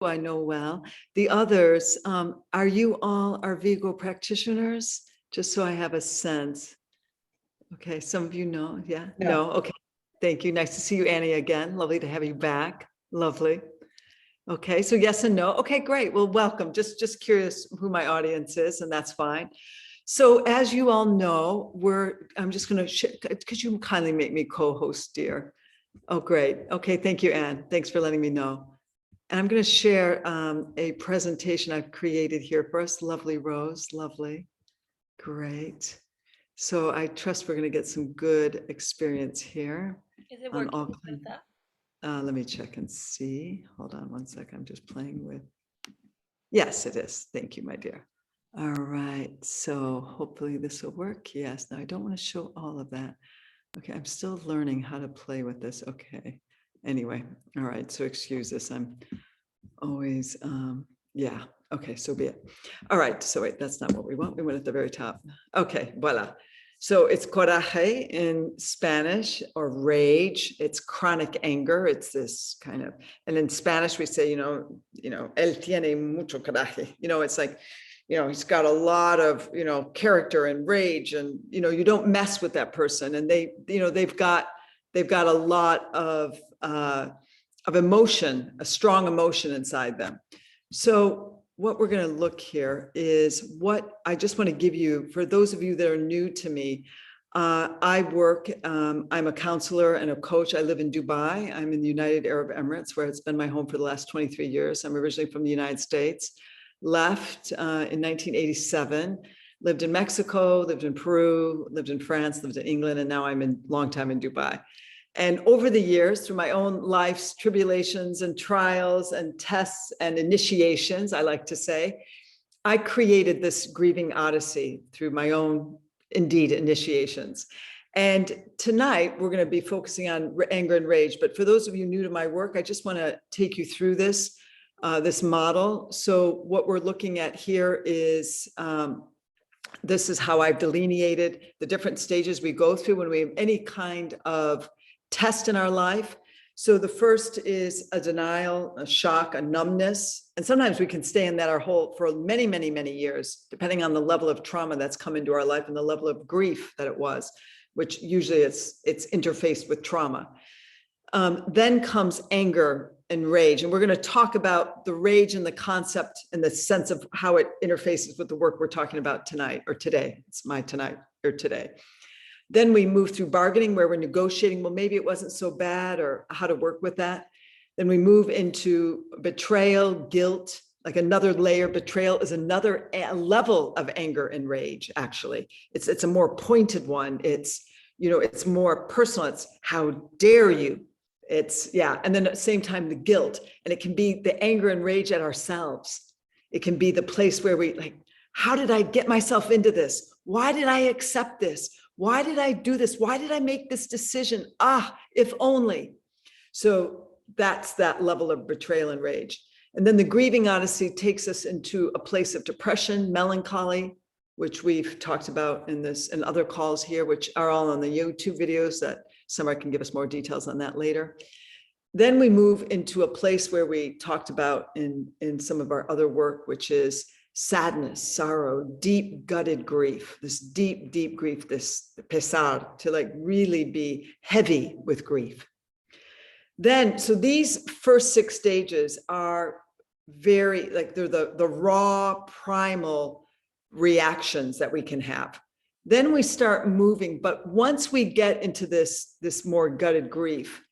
I know well. The others, are you all Arvigo practitioners? Just so I have a sense. Okay, some of you know, yeah, no, okay. Thank you. Nice to see you, Annie, again. Lovely to have you back. Lovely. Okay, so yes and no. Okay, great. Well, welcome. Just curious who my audience is, and that's fine. So as you all know, I'm just going to, could you kindly make me co-host, dear? Oh, great. Okay, thank you, Anne. Thanks for letting me know. And I'm going to share a presentation I've created here for us. Lovely, Rose. Lovely. Great. So I trust we're going to get some good experience here. Is it working, Cyntha? Let me check and see. Hold on one second. I'm just playing with. Yes, it is. Thank you, my dear. All right. So hopefully this will work. Yes. Now I don't want to show all of that. Okay. I'm still learning how to play with this. Okay. Anyway. All right. So excuse this. I'm always, yeah. Okay. So be it. All right. So wait, that's not what we want. We went at the very top. Okay. Voila. So it's coraje in Spanish, or rage. It's chronic anger. It's this kind of, and in Spanish we say, él tiene mucho coraje. It's like, he's got a lot of, character and rage, and, you don't mess with that person. And they've got a lot of emotion, a strong emotion inside them. So what we're going to look here is what I just want to give you, for those of you that are new to me. I work, I'm a counselor and a coach. I live in Dubai. I'm in the United Arab Emirates, where it's been my home for the last 23 years. I'm originally from the United States, left in 1987, lived in Mexico, lived in Peru, lived in France, lived in England, and now I'm in long time in Dubai. And over the years, through my own life's tribulations and trials and tests and initiations, I like to say, I created this grieving odyssey through my own, indeed, initiations. And tonight, we're going to be focusing on anger and rage. But for those of you new to my work, I just want to take you through this model. So what we're looking at here is, this is how I've delineated the different stages we go through when we have any kind of test in our life. So the first is a denial, a shock, a numbness. And sometimes we can stay in that for many, many, many years, depending on the level of trauma that's come into our life and the level of grief that it was, which usually it's interfaced with trauma. Then comes anger and rage. And we're going to talk about the rage and the concept and the sense of how it interfaces with the work we're talking about tonight or today. It's my tonight or today. Then we move through bargaining, where we're negotiating, well, maybe it wasn't so bad, or how to work with that. Then we move into betrayal, guilt, like another layer. Betrayal is another level of anger and rage, actually. It's a more pointed one. It's more personal. It's how dare you? And then at the same time, the guilt. And it can be the anger and rage at ourselves. It can be the place where we like, how did I get myself into this? Why did I accept this? Why did I do this? Why did I make this decision? If only. So that's that level of betrayal and rage. And then the grieving odyssey takes us into a place of depression, melancholy, which we've talked about in this and other calls here, which are all on the YouTube videos that Summer can give us more details on that later. Then we move into a place where we talked about in some of our other work, which is sadness, sorrow, deep gutted grief, this deep, deep grief, this pesar, to like really be heavy with grief. Then, so these first 6 stages are very, like they're the raw, primal reactions that we can have. Then we start moving, but once we get into this more gutted grief,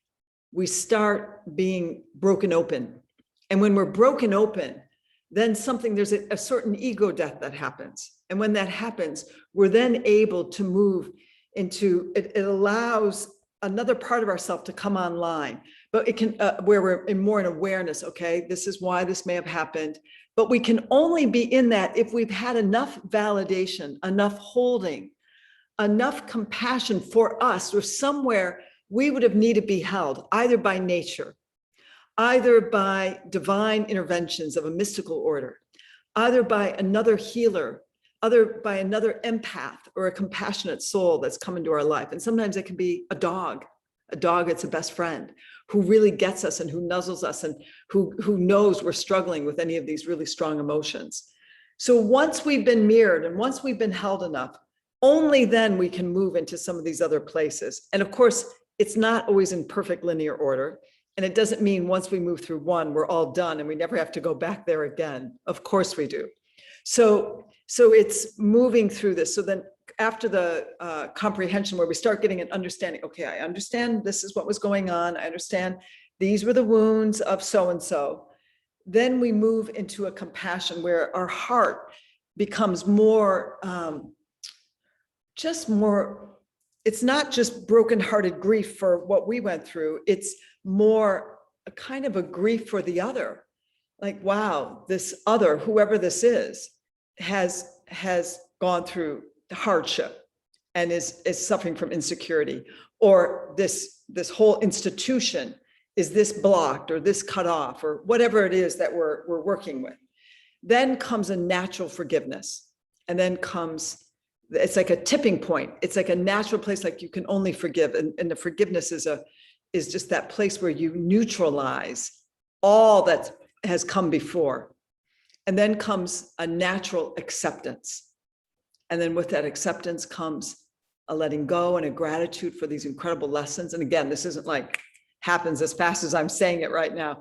we start being broken open. And when we're broken open, then there's a certain ego death that happens. And when that happens, we're then able to move into, it allows another part of ourselves to come online, but it can, where we're more in awareness, okay, this is why this may have happened, but we can only be in that if we've had enough validation, enough holding, enough compassion for us, or somewhere we would have needed to be held, either by nature, either by divine interventions of a mystical order, either by another healer, either by another empath or a compassionate soul that's come into our life. And sometimes it can be a dog that's a best friend, who really gets us and who nuzzles us and who knows we're struggling with any of these really strong emotions. So once we've been mirrored and once we've been held enough, only then we can move into some of these other places. And of course, it's not always in perfect linear order. And it doesn't mean once we move through one, we're all done and we never have to go back there again. Of course we do. So it's moving through this. So then after the comprehension, where we start getting an understanding, okay, I understand this is what was going on. I understand these were the wounds of so-and-so. Then we move into a compassion where our heart becomes more, just more, it's not just brokenhearted grief for what we went through. It's more a kind of a grief for the other. Like, wow, this other, whoever this is, has gone through hardship and is suffering from insecurity, or this whole institution is this blocked or this cut off or whatever it is that we're working with. Then comes a natural forgiveness, and then comes, it's like a tipping point. It's like a natural place, like you can only forgive, and the forgiveness is just that place where you neutralize all that has come before. And then comes a natural acceptance. And then with that acceptance comes a letting go and a gratitude for these incredible lessons. And again, this isn't like happens as fast as I'm saying it right now.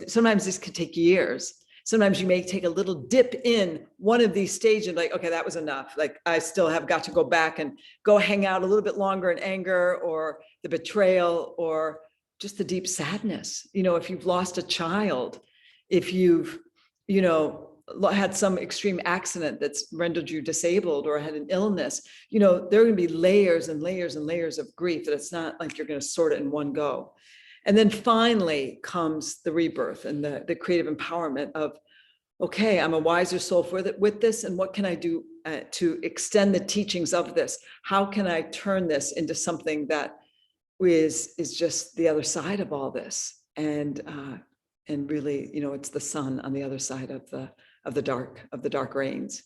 Sometimes this could take years. Sometimes you may take a little dip in one of these stages, like, okay, that was enough. Like, I still have got to go back and go hang out a little bit longer in anger or the betrayal or just the deep sadness. If you've lost a child, if you've, had some extreme accident that's rendered you disabled or had an illness, there are going to be layers and layers and layers of grief that it's not like you're going to sort it in one go. And then finally comes the rebirth and the creative empowerment of, okay, I'm a wiser soul with this. And what can I do to extend the teachings of this? How can I turn this into something that is just the other side of all this? And really, it's the sun on the other side of the dark reigns.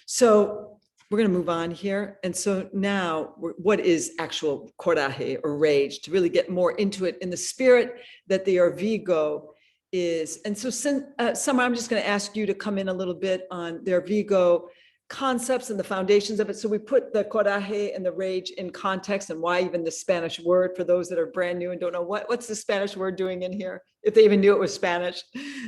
So we're going to move on here. And so now, what is actual coraje or rage, to really get more into it in the spirit that the Orvigo is. And so Summer, I'm just going to ask you to come in a little bit on the Orvigo concepts and the foundations of it. So we put the coraje and the rage in context, and why even the Spanish word for those that are brand new and don't know what's the Spanish word doing in here, if they even knew it was Spanish.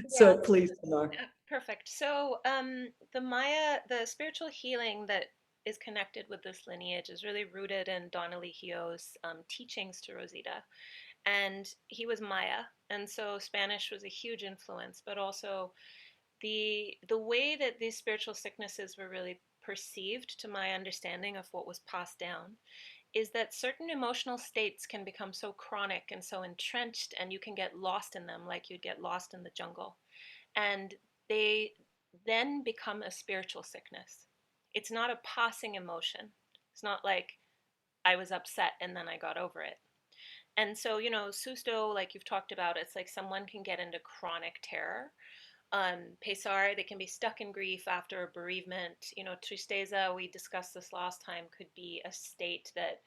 So please, Summer. Perfect. So the spiritual healing that is connected with this lineage is really rooted in Don Eligio's teachings to Rosita. And he was Maya. And so Spanish was a huge influence, but also the way that these spiritual sicknesses were really perceived, to my understanding of what was passed down, is that certain emotional states can become so chronic and so entrenched, and you can get lost in them like you'd get lost in the jungle. And they then become a spiritual sickness. It's not a passing emotion. It's not like I was upset and then I got over it. And so, susto, like you've talked about, it's like someone can get into chronic terror. Pesar, they can be stuck in grief after a bereavement. Tristeza, we discussed this last time, could be a state that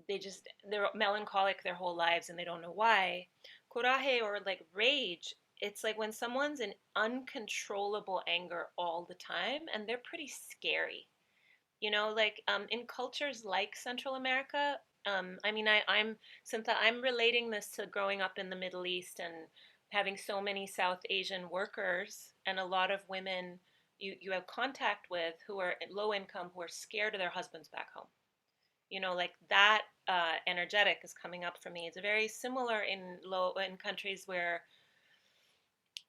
they're melancholic their whole lives and they don't know why. Coraje, or like rage, it's like when someone's in uncontrollable anger all the time, and they're pretty scary. In cultures like Central America, I'm Cyntha, I'm relating this to growing up in the Middle East and having so many South Asian workers and a lot of women you have contact with who are low income, who are scared of their husbands back home. Like that energetic is coming up for me. It's very similar in countries where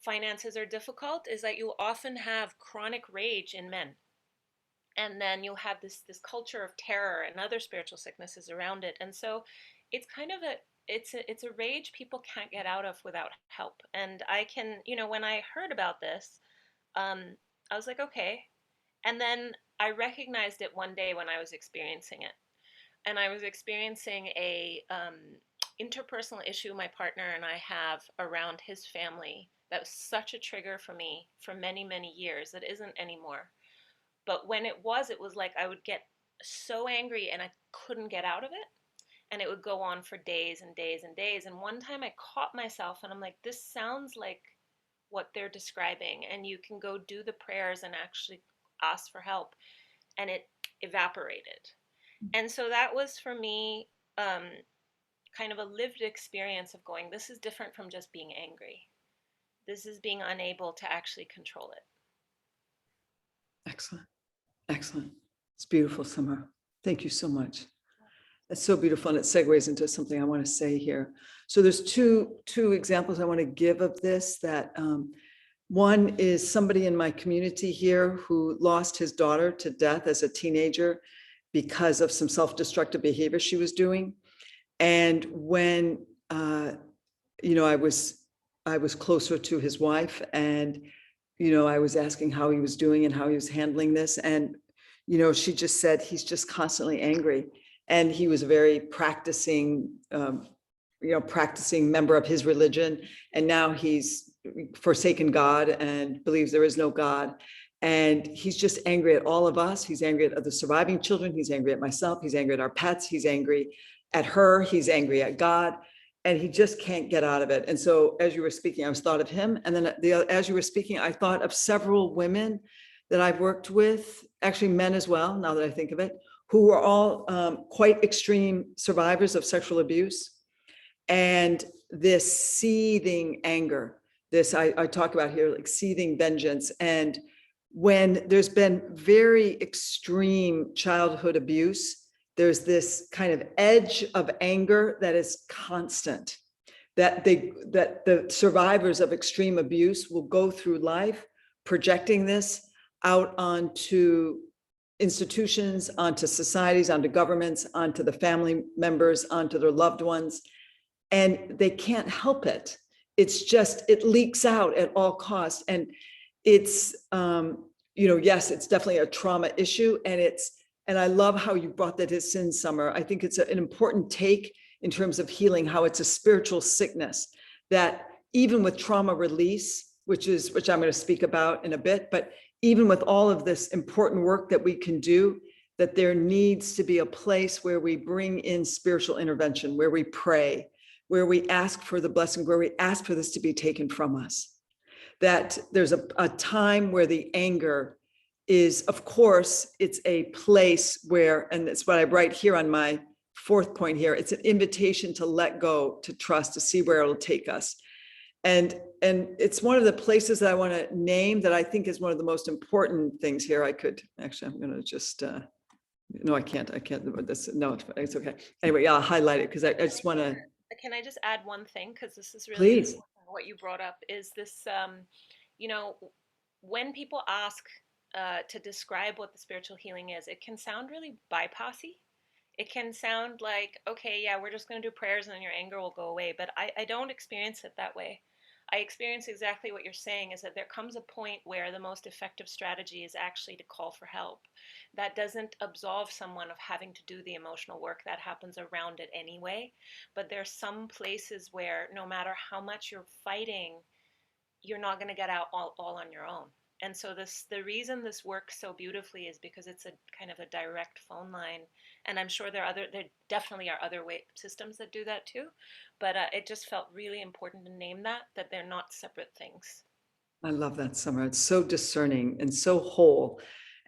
finances are difficult, is that you'll often have chronic rage in men, and then you'll have this culture of terror and other spiritual sicknesses around it. And so it's kind of it's a rage people can't get out of without help. And I can, when I heard about this, um, I was like, okay. And then I recognized it one day when I was experiencing it, and I was experiencing a interpersonal issue my partner and I have around his family that was such a trigger for me for many, many years. It isn't anymore. But when it was like I would get so angry and I couldn't get out of it. And it would go on for days and days and days. And one time I caught myself and I'm like, this sounds like what they're describing. And you can go do the prayers and actually ask for help. And it evaporated. And so that was for me kind of a lived experience of going, this is different from just being angry. This is being unable to actually control it. Excellent. Excellent. It's beautiful, Summer. Thank you so much. That's so beautiful, and it segues into something I want to say here. So there's two examples I want to give of this. That one is somebody in my community here who lost his daughter to death as a teenager because of some self-destructive behavior she was doing. And when I was closer to his wife, and I was asking how he was doing and how he was handling this, and she just said he's just constantly angry. And he was a very practicing member of his religion. And now he's forsaken God and believes there is no God. And he's just angry at all of us. He's angry at the surviving children. He's angry at myself. He's angry at our pets. He's angry at her. He's angry at God. And he just can't get out of it. And so as you were speaking, I was thought of him. And then as you were speaking, I thought of several women that I've worked with, actually men as well, now that I think of it, who were all quite extreme survivors of sexual abuse. And this seething anger, I talk about here, like seething vengeance. And when there's been very extreme childhood abuse, there's this kind of edge of anger that is constant, that the survivors of extreme abuse will go through life projecting this out onto institutions, onto societies, onto governments, onto the family members, onto their loved ones, and they can't help it. It's just, it leaks out at all costs. And it's, yes, it's definitely a trauma issue. And I love how you brought that as sin, Summer. I think it's an important take in terms of healing, how it's a spiritual sickness that even with trauma release, which I'm going to speak about in a bit, but even with all of this important work that we can do, that there needs to be a place where we bring in spiritual intervention, where we pray, where we ask for the blessing, where we ask for this to be taken from us. That there's a time where the anger is, of course, it's a place where, and it's what I write here on my fourth point here, it's an invitation to let go, to trust, to see where it'll take us. And it's one of the places that I want to name that I think is one of the most important things here. I'm going to just, no, I can't, no, it's okay. Anyway, yeah, I'll highlight it because I just want to. Can I just add one thing? Because this is really Please. what you brought up is this, when people ask to describe what the spiritual healing is, it can sound really bypassy. It can sound like, okay, yeah, we're just going to do prayers and then your anger will go away. But I don't experience it that way. I experience exactly what you're saying, is that there comes a point where the most effective strategy is actually to call for help. That doesn't absolve someone of having to do the emotional work. That happens around it anyway. But there's some places where no matter how much you're fighting, you're not going to get out all on your own. And so the reason this works so beautifully is because it's a kind of a direct phone line. And I'm sure there definitely are other systems that do that too. But it just felt really important to name that they're not separate things. I love that, Summer. It's so discerning and so whole.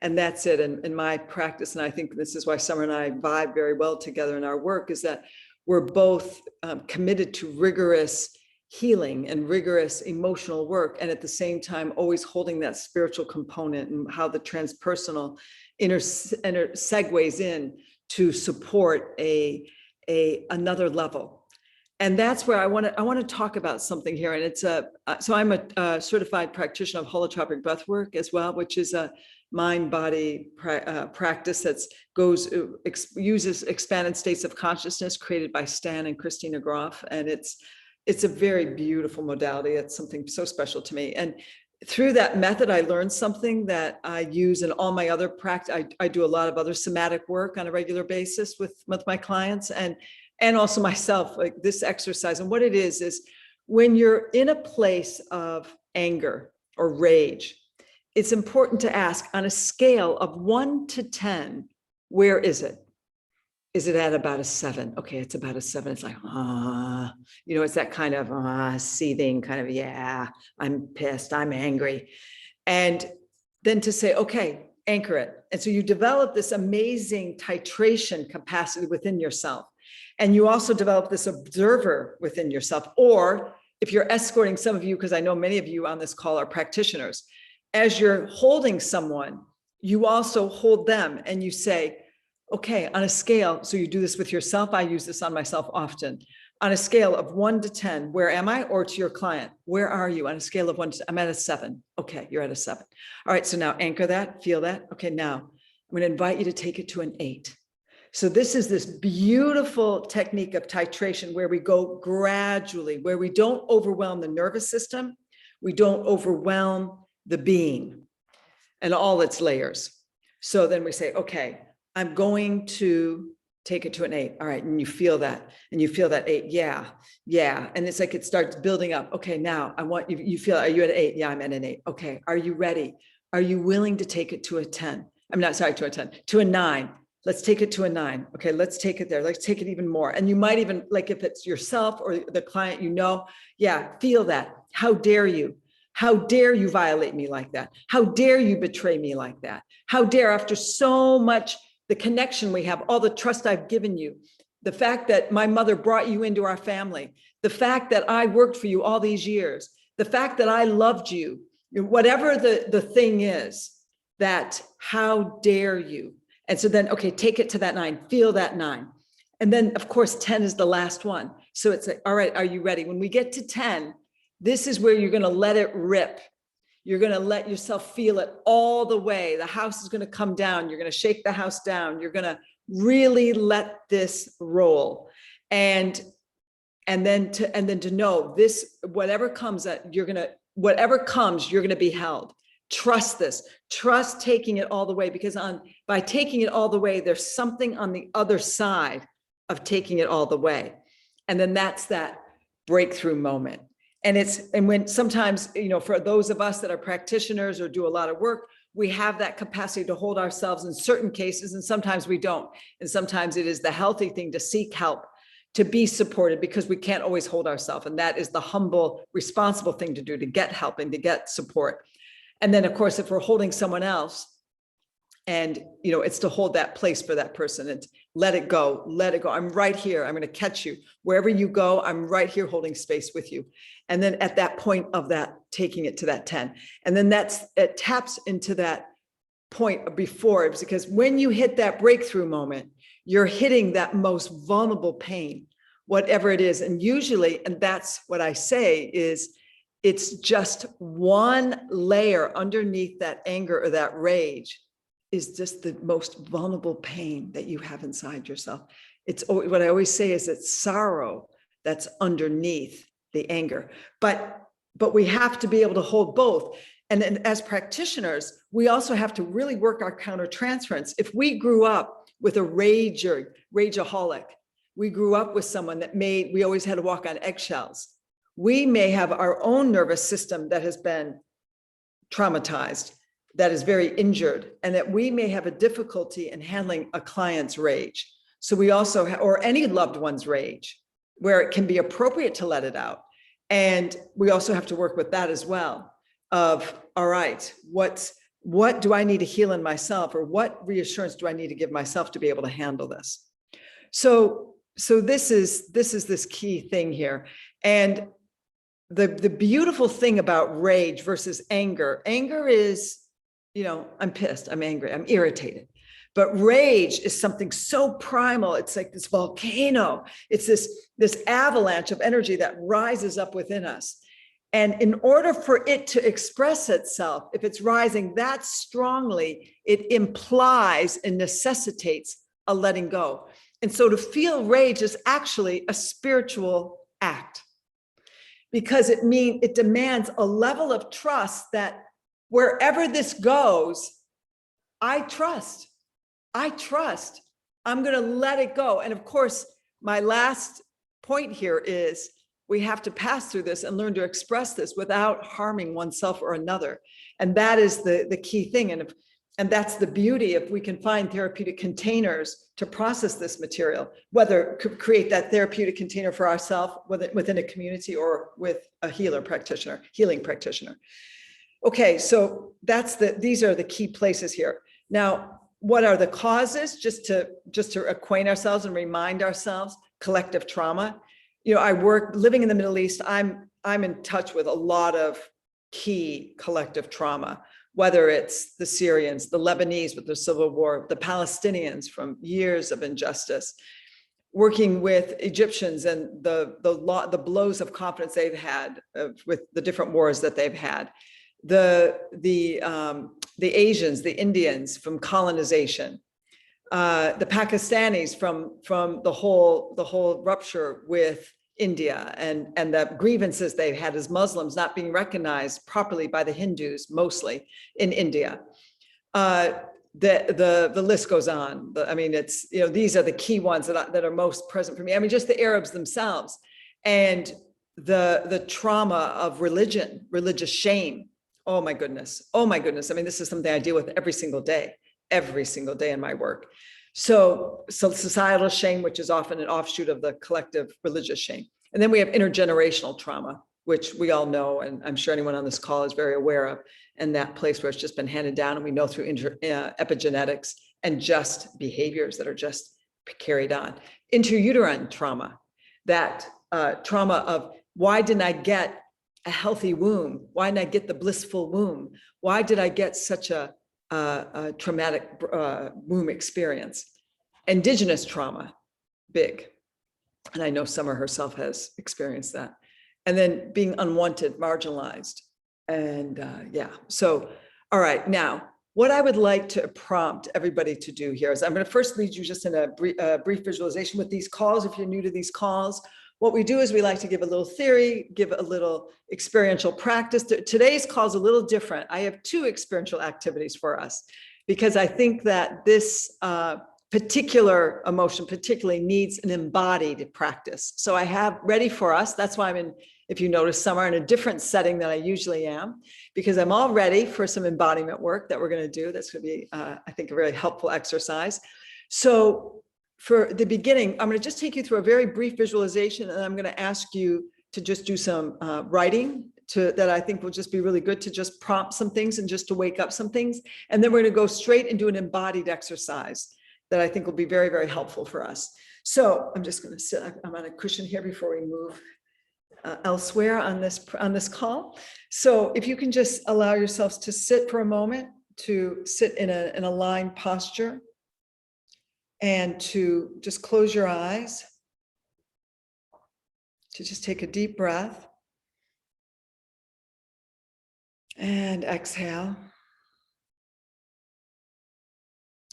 And that's it. And in my practice, and I think this is why Summer and I vibe very well together in our work, is that we're both committed to rigorous healing and rigorous emotional work, and at the same time always holding that spiritual component and how the transpersonal segues in to support another level. And that's where I want to talk about something here. And it's so I'm a certified practitioner of holotropic breathwork as well, which is a mind-body practice that uses expanded states of consciousness created by Stan and Christina Groff, and it's a very beautiful modality. It's something so special to me. And through that method, I learned something that I use in all my other practice. I do a lot of other somatic work on a regular basis with my clients and also myself, like this exercise. And what it is when you're in a place of anger or rage, it's important to ask, on a scale of 1 to 10, where is it? Is it at about a 7? Okay, it's about a 7. It's like, it's that kind of seething kind of, yeah, I'm pissed, I'm angry. And then to say, okay, anchor it. And so you develop this amazing titration capacity within yourself. And you also develop this observer within yourself. Or if you're escorting some of you, because I know many of you on this call are practitioners, as you're holding someone, you also hold them and you say, okay, on a scale, so you do this with yourself. I use this on myself often. On a scale of 1 to 10, where am I? Or to your client, where are you? On a scale of 1 to, I'm at a 7. Okay, you're at a 7. All right, so now anchor that, feel that. Okay, now I'm going to invite you to take it to an 8. So this is this beautiful technique of titration where we go gradually, where we don't overwhelm the nervous system. We don't overwhelm the being and all its layers. So then we say, okay, I'm going to take it to an 8. All right. And you feel that, and you feel that 8. Yeah. Yeah. And it's like, it starts building up. Okay. Now I want you, you feel, are you at 8? Yeah, I'm at an 8. Okay. Are you ready? Are you willing to take it to a 10? I'm not sorry, to a 10, to a 9. Let's take it to a 9. Okay. Let's take it there. Let's take it even more. And you might even, like, if it's yourself or the client, yeah, feel that. How dare you? How dare you violate me like that? How dare you betray me like that? How dare, after so much, the connection we have, all the trust I've given you, the fact that my mother brought you into our family, the fact that I worked for you all these years, the fact that I loved you, whatever the thing is, that how dare you? And so then, okay, take it to that 9, feel that 9. And then of course, 10 is the last one. So it's like, all right, are you ready? When we get to 10, this is where you're going to let it rip. You're going to let yourself feel it all the way. The house is going to come down. You're going to shake the house down. You're going to really let this roll. And then to know this, whatever comes, you're going to be held. Trust this. Trust taking it all the way, because by taking it all the way, there's something on the other side of taking it all the way. And then that's that breakthrough moment. And when sometimes, for those of us that are practitioners or do a lot of work, we have that capacity to hold ourselves in certain cases, and sometimes we don't. And sometimes it is the healthy thing to seek help, to be supported, because we can't always hold ourselves. And that is the humble, responsible thing to do, to get help and to get support. And then of course, if we're holding someone else, and it's to hold that place for that person and let it go. I'm right here. I'm going to catch you wherever you go. I'm right here holding space with you. And then at that point of that, taking it to that 10. And then it taps into that point before, because when you hit that breakthrough moment, you're hitting that most vulnerable pain, whatever it is. And usually, and that's what I say, is it's just one layer underneath that anger or that rage is just the most vulnerable pain that you have inside yourself. It's what I always say is it's sorrow that's underneath the anger. But we have to be able to hold both. And then as practitioners, we also have to really work our countertransference. If we grew up with a rageaholic, we grew up with someone that we always had to walk on eggshells. We may have our own nervous system that has been traumatized, that is very injured, and that we may have a difficulty in handling a client's rage. So we also or any loved one's rage, where it can be appropriate to let it out. And we also have to work with that as well, of, all right, what do I need to heal in myself, or what reassurance do I need to give myself to be able to handle this? So this is this key thing here. And the beautiful thing about rage versus anger is, I'm pissed, I'm angry, I'm irritated. But rage is something so primal. It's like this volcano. It's this avalanche of energy that rises up within us. And in order for it to express itself, if it's rising that strongly, it implies and necessitates a letting go. And so to feel rage is actually a spiritual act, because it demands a level of trust that wherever this goes, I trust. I'm going to let it go. And of course, my last point here is we have to pass through this and learn to express this without harming oneself or another. And that is the key thing. And And that's the beauty if we can find therapeutic containers to process this material, whether create that therapeutic container for ourselves within a community or with a healing practitioner. Okay, so these are the key places here. Now, what are the causes? Just to acquaint ourselves and remind ourselves, collective trauma. You know, I work living in the Middle East. I'm in touch with a lot of key collective trauma, whether it's the Syrians, the Lebanese with the civil war, the Palestinians from years of injustice, working with Egyptians and the blows of confidence they've had with the different wars that they've had, the Asians, the Indians from colonization, the Pakistanis from the whole rupture with India and the grievances they've had as Muslims not being recognized properly by the Hindus, mostly in India. The list goes on. I mean, it's, you know, these are the key ones that are most present for me. I mean, just the Arabs themselves and the trauma of religion, religious shame. Oh my goodness. Oh my goodness. I mean, this is something I deal with every single day in my work. So societal shame, which is often an offshoot of the collective religious shame. And then we have intergenerational trauma, which we all know, and I'm sure anyone on this call is very aware of, and that place where it's just been handed down, and we know through epigenetics and just behaviors that are just carried on. Interuterine trauma, that trauma of why didn't I get a healthy womb? Why didn't I get the blissful womb? Why did I get such a traumatic womb experience? Indigenous trauma, big. And I know Summer herself has experienced that. And then being unwanted, marginalized. And yeah, so, all right. Now, what I would like to prompt everybody to do here is I'm going to first lead you just in a brief visualization with these calls. If you're new to these calls, what we do is we like to give a little theory, give a little experiential practice. Today's call is a little different. I have 2 experiential activities for us because I think that this particular emotion particularly needs an embodied practice. So I have ready for us. That's why I'm in, if you notice, somewhere in a different setting than I usually am, because I'm all ready for some embodiment work that we're going to do. That's going to be, I think, a very helpful exercise. So for the beginning, I'm going to just take you through a very brief visualization, and I'm going to ask you to just do some writing that I think will just be really good to just prompt some things and just to wake up some things. And then we're going to go straight and do an embodied exercise that I think will be very, very helpful for us. So I'm just going to sit, I'm on a cushion here before we move elsewhere on this call. So if you can just allow yourselves to sit for a moment, to sit in an aligned posture, and to just close your eyes, to just take a deep breath and exhale.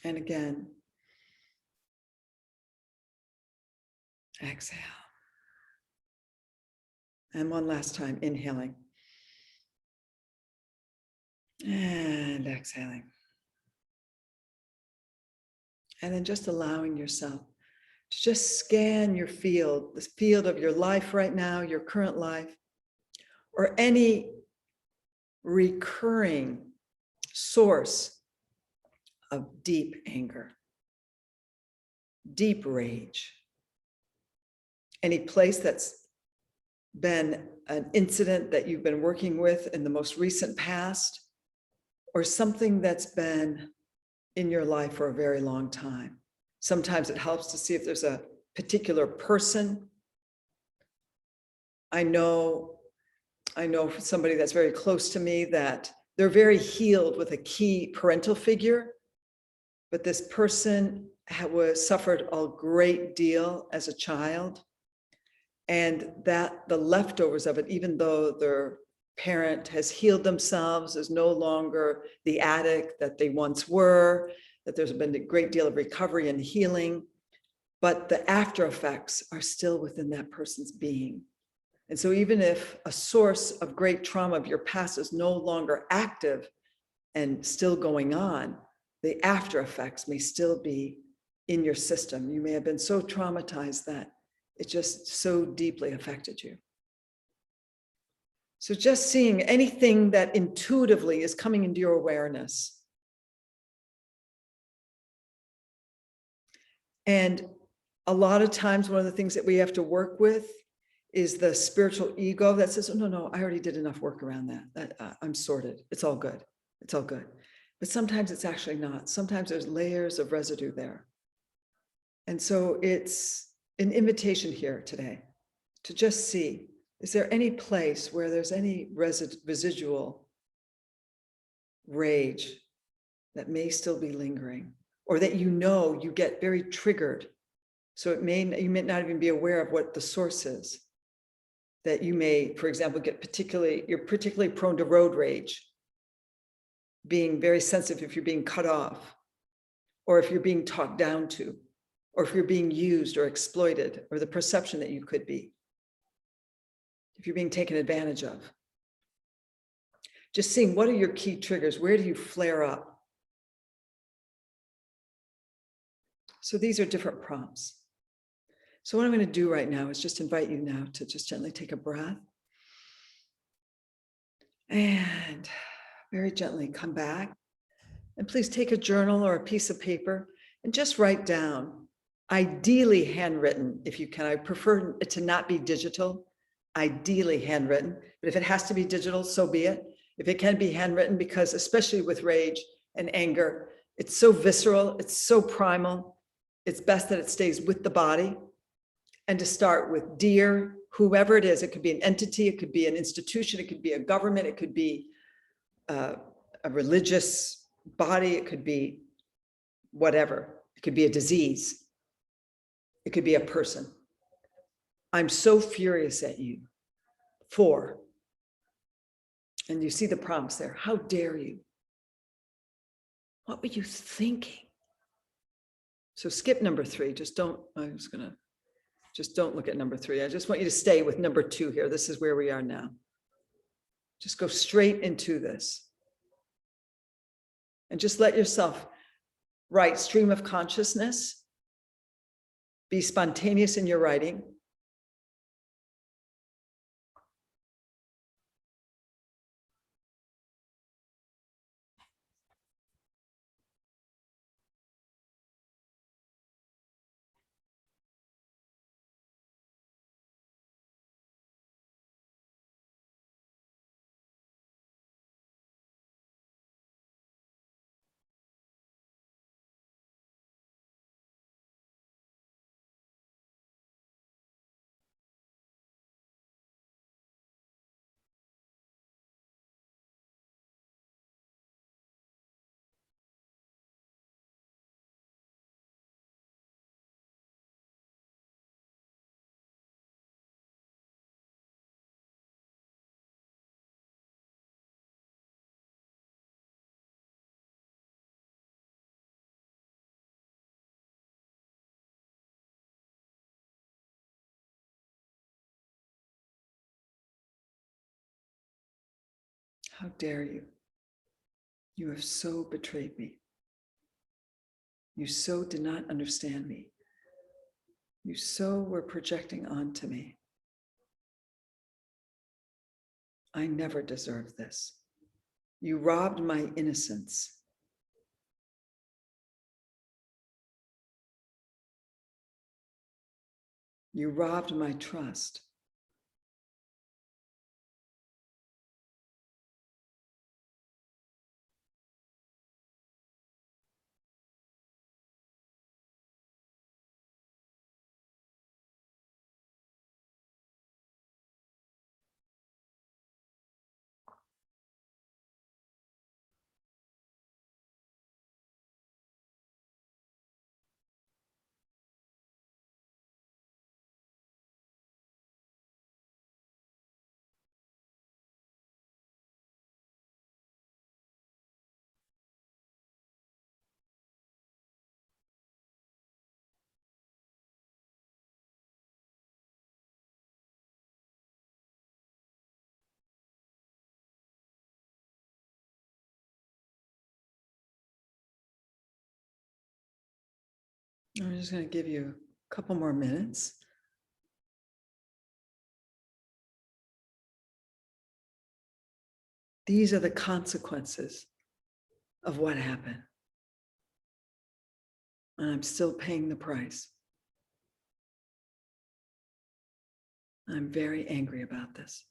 And again, exhale. And one last time, inhaling and exhaling. And then just allowing yourself to just scan your field, this field of your life right now, your current life, or any recurring source of deep anger, deep rage, any place that's been an incident that you've been working with in the most recent past, or something that's been in your life for a very long time. Sometimes it helps to see if there's a particular person. I know for somebody that's very close to me that they're very healed with a key parental figure, but this person suffered a great deal as a child, and that the leftovers of it, even though their parent has healed themselves, is no longer the addict that they once were, that there's been a great deal of recovery and healing, but the after effects are still within that person's being. And so even if a source of great trauma of your past is no longer active and still going on, the after effects may still be in your system. You may have been so traumatized that it just so deeply affected you. So just seeing anything that intuitively is coming into your awareness, And a lot of times, one of the things that we have to work with is the spiritual ego that says, oh, no, I already did enough work around that. I'm sorted. It's all good. It's all good. But sometimes it's actually not. Sometimes there's layers of residue there. And so it's an invitation here today to just see, is there any place where there's any residual rage that may still be lingering, or that you get very triggered. So you may not even be aware of what the source is. That you may, for example, you're particularly prone to road rage, being very sensitive if you're being cut off, or if you're being talked down to, or if you're being used or exploited, or the perception that you could be, if you're being taken advantage of. Just seeing, what are your key triggers? Where do you flare up? So these are different prompts. So what I'm going to do right now is just invite you now to just gently take a breath and very gently come back. And please take a journal or a piece of paper and just write down, ideally handwritten if you can. I prefer it to not be digital, ideally handwritten, but if it has to be digital, so be it. If it can be handwritten, because especially with rage and anger, it's so visceral, it's so primal, it's best that it stays with the body. And to start with dear, whoever it is, it could be an entity, it could be an institution, it could be a government, it could be a religious body, it could be whatever, it could be a disease, it could be a person. I'm so furious at you for, and you see the prompts there, how dare you? What were you thinking? So skip number 3, just don't look at number 3. I just want you to stay with number 2 here. This is where we are now. Just go straight into this. And just let yourself write stream of consciousness. Be spontaneous in your writing. How dare you? You have so betrayed me. You so did not understand me. You so were projecting onto me. I never deserved this. You robbed my innocence. You robbed my trust. I'm just going to give you a couple more minutes. These are the consequences of what happened. And I'm still paying the price. I'm very angry about this.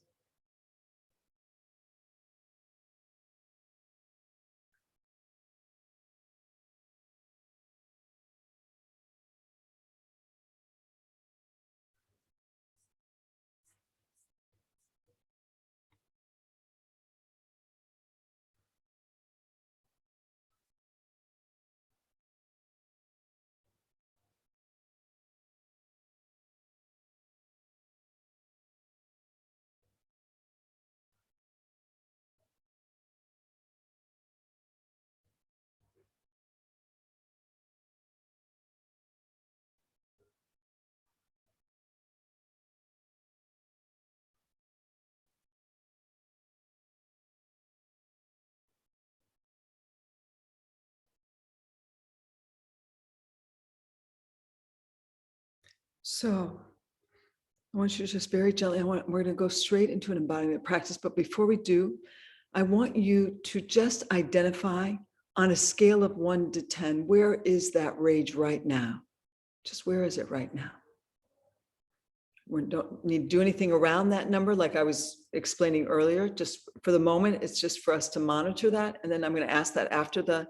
So I want you to just very gently, we're going to go straight into an embodiment practice. But before we do, I want you to just identify on a scale of 1 to 10, where is that rage right now? Just where is it right now? We don't need to do anything around that number, like I was explaining earlier. Just for the moment, it's just for us to monitor that. And then I'm going to ask that after the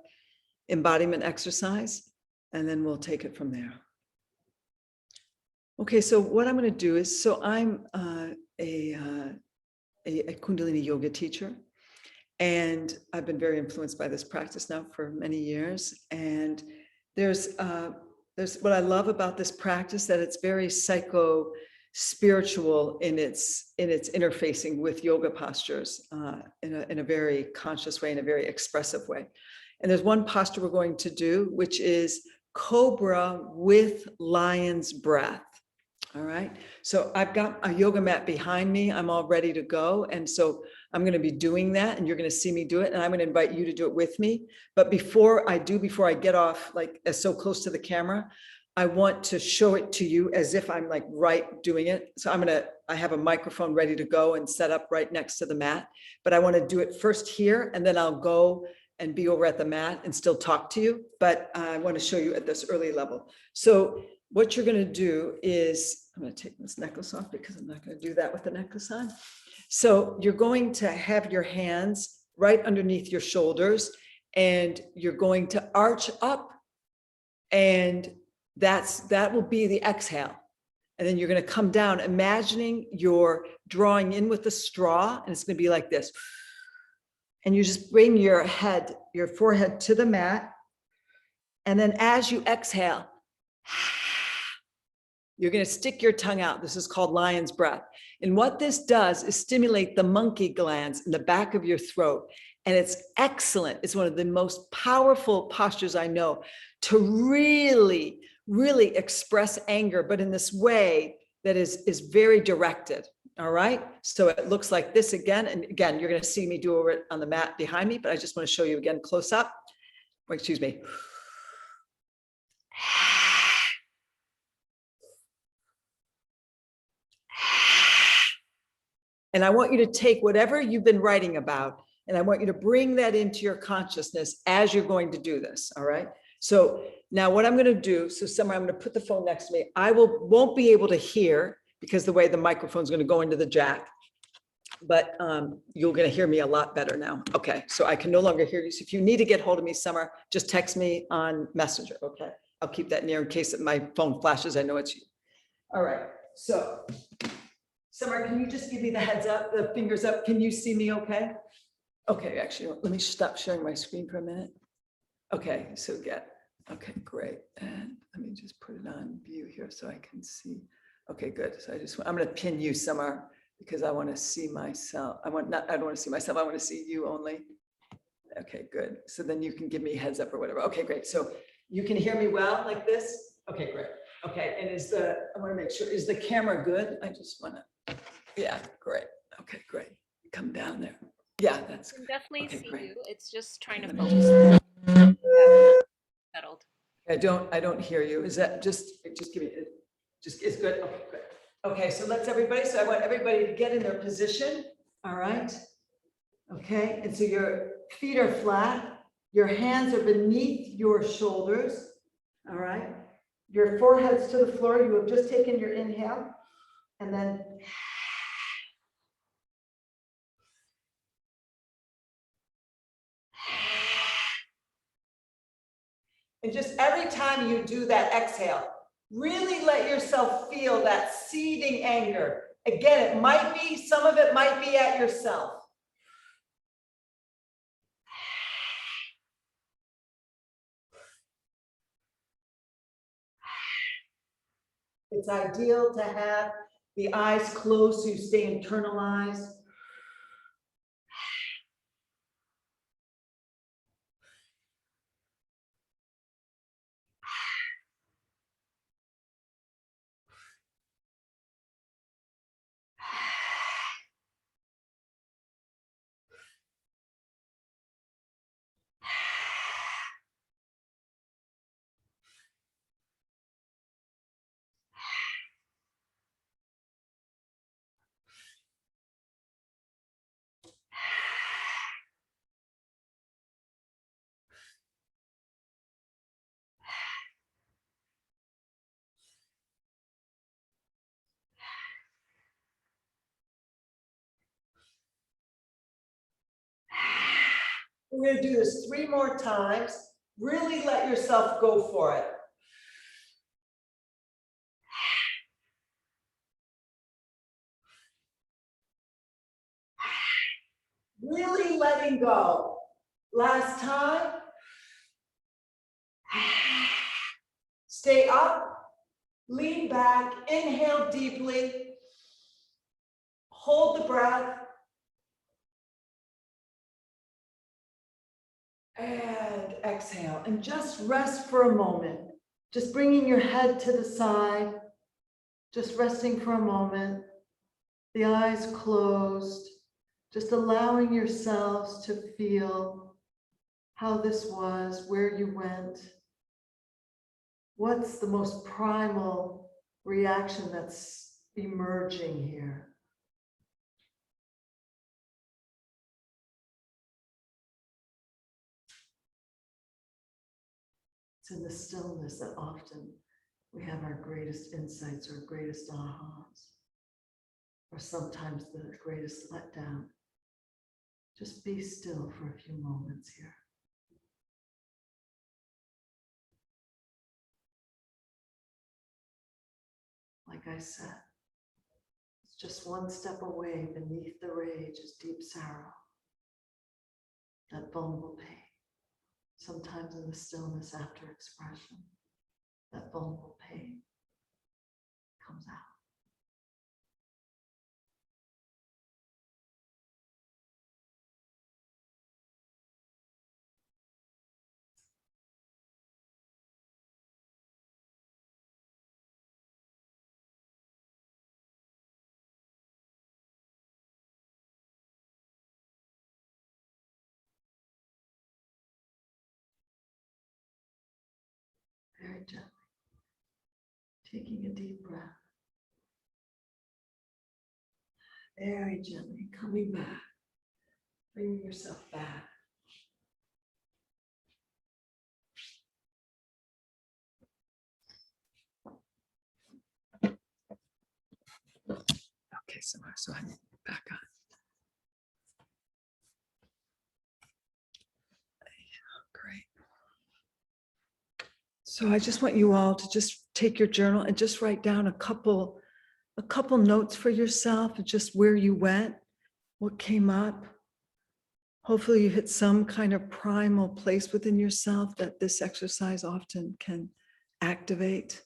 embodiment exercise, and then we'll take it from there. Okay, so what I'm going to do is, so I'm a Kundalini yoga teacher, and I've been very influenced by this practice now for many years. And there's what I love about this practice, that it's very psycho-spiritual in its interfacing with yoga postures in a very conscious way, in a very expressive way. And there's one posture we're going to do, which is cobra with lion's breath. All right. So I've got a yoga mat behind me. I'm all ready to go. And so I'm going to be doing that, and you're going to see me do it. And I'm going to invite you to do it with me. But before I get off, like so close to the camera, I want to show it to you as if I'm like right doing it. So I have a microphone ready to go and set up right next to the mat, but I want to do it first here, and then I'll go and be over at the mat and still talk to you. But I want to show you at this early level. So what you're going to do is, I'm going to take this necklace off because I'm not going to do that with the necklace on. So you're going to have your hands right underneath your shoulders, and you're going to arch up, and that will be the exhale. And then you're going to come down, imagining you're drawing in with the straw, and it's going to be like this. And you just bring your forehead to the mat. And then as you exhale, you're going to stick your tongue out. This is called lion's breath. And what this does is stimulate the monkey glands in the back of your throat. And it's excellent. It's one of the most powerful postures I know to really, really express anger, but in this way that is very directed. All right. So it looks like this again. And again, you're going to see me do it on the mat behind me, but I just want to show you again close up. Excuse me. And I want you to take whatever you've been writing about, and I want you to bring that into your consciousness as you're going to do this. All right. So now what I'm going to do, so somewhere I'm going to put the phone next to me. I won't be able to hear because the way the microphone is going to go into the jack, but you're going to hear me a lot better now. Okay. So I can no longer hear you. So if you need to get hold of me, Summer, just text me on Messenger. Okay. I'll keep that near in case my phone flashes. I know it's you. All right. So Summer, can you just give me the heads up, the fingers up? Can you see me okay? Okay, actually, let me stop sharing my screen for a minute. Okay, so okay, great. And let me just put it on view here so I can see. Okay, good. So I'm going to pin you, Summer, because I want to see myself. I don't want to see myself. I want to see you only. Okay, good. So then you can give me heads up or whatever. Okay, great. So you can hear me well like this? Okay, great. Okay, and I want to make sure, is the camera good? I just want to, yeah, great. Okay, great. Come down there. Yeah, that's I can definitely okay, see great. you. It's just trying to focus. Settled. I don't hear you. Is that just give me, it's good. Okay, good. Okay, so I want everybody to get in their position. All right. Okay, and so your feet are flat. Your hands are beneath your shoulders. All right. Your forehead's to the floor. You have just taken your inhale, and then and just every time you do that exhale, really let yourself feel that seething anger. Again, it might be, some of it might be at yourself. It's ideal to have the eyes closed so you stay internalized. We're going to do this 3 more times. Really let yourself go for it. Really letting go. Last time. Stay up, lean back, inhale deeply, hold the breath, and exhale. And just rest for a moment. Just bringing your head to the side, just resting for a moment, the eyes closed, just allowing yourselves to feel how this was, where you went. What's the most primal reaction that's emerging here? It's in the stillness that often we have our greatest insights or greatest ahas, or sometimes the greatest letdown. Just be still for a few moments here. Like I said, it's just one step away. Beneath the rage is deep sorrow, that vulnerable pain. Sometimes in the stillness after expression, that vulnerable pain comes out. Very gently, taking a deep breath. Very gently coming back, bringing yourself back. Okay, so I'm back on. Great. So I just want you all to just take your journal and just write down a couple notes for yourself, just where you went, what came up. Hopefully you hit some kind of primal place within yourself that this exercise often can activate.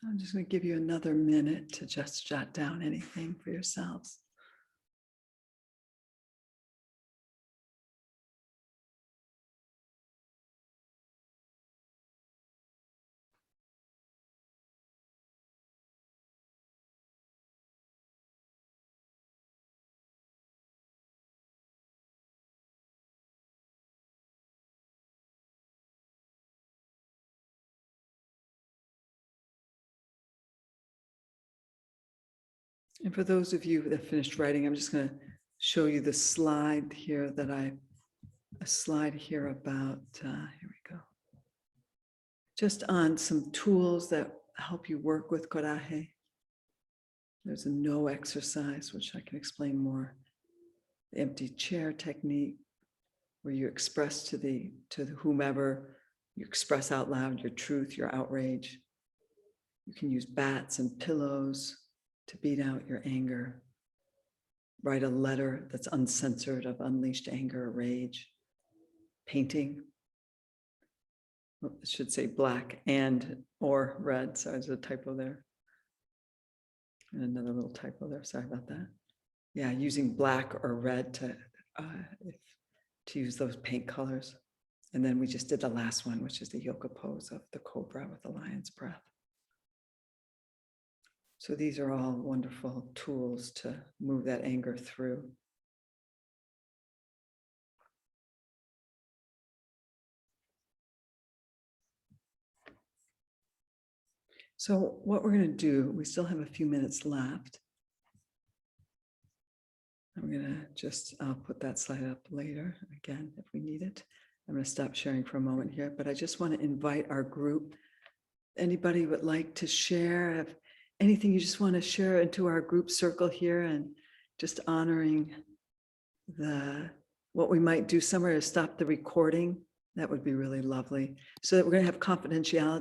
I'm just going to give you another minute to just jot down anything for yourselves. And for those of you that finished writing, I'm just going to show you the slide here a slide here about, here we go. Just on some tools that help you work with coraje. There's a no exercise, which I can explain more. The empty chair technique, where you express to whomever, you express out loud your truth, your outrage. You can use bats and pillows to beat out your anger. Write a letter that's uncensored of unleashed anger or rage. Painting. Well, it should say black and or red, so there's a typo there. And another little typo there, sorry about that. Yeah, using black or red to use those paint colors. And then we just did the last one, which is the yoga pose of the cobra with the lion's breath. So these are all wonderful tools to move that anger through. So what we're going to do, we still have a few minutes left. I'm going to just, I'll put that slide up later again if we need it. I'm going to stop sharing for a moment here, but I just want to invite our group. Anybody would like to share, have anything you just want to share into our group circle here, and just honoring what we might do somewhere to stop the recording. That would be really lovely, so that we're going to have confidentiality